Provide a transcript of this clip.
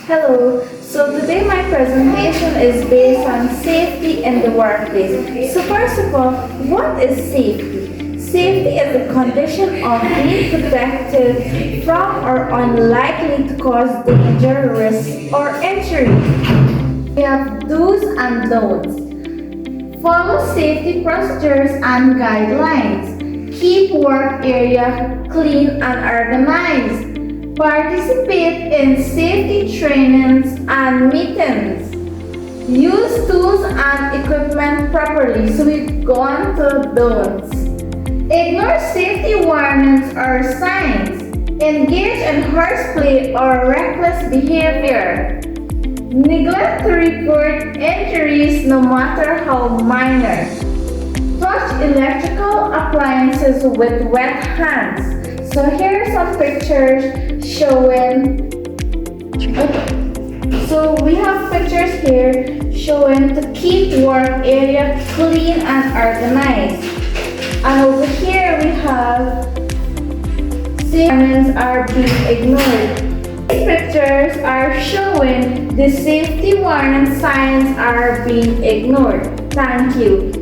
Hello, so today my presentation is based on safety in the workplace. So first of all, what is safety? Safety is the condition of being protected from or unlikely to cause danger, risk, or injury. We have do's and don'ts. Follow safety procedures and guidelines. Keep work area clean and organized. Participate in safety trainings and meetings. Use tools and equipment properly. So we go on to don'ts. Ignore safety warnings or signs. Engage in horseplay or reckless behavior. Neglect to report injuries no matter how minor. Touch electrical appliances with wet hands. So here are some pictures showing. So we have pictures here showing to keep work area clean and organized. And over here we have safety warnings are being ignored. These pictures are showing the safety warning signs are being ignored. Thank you.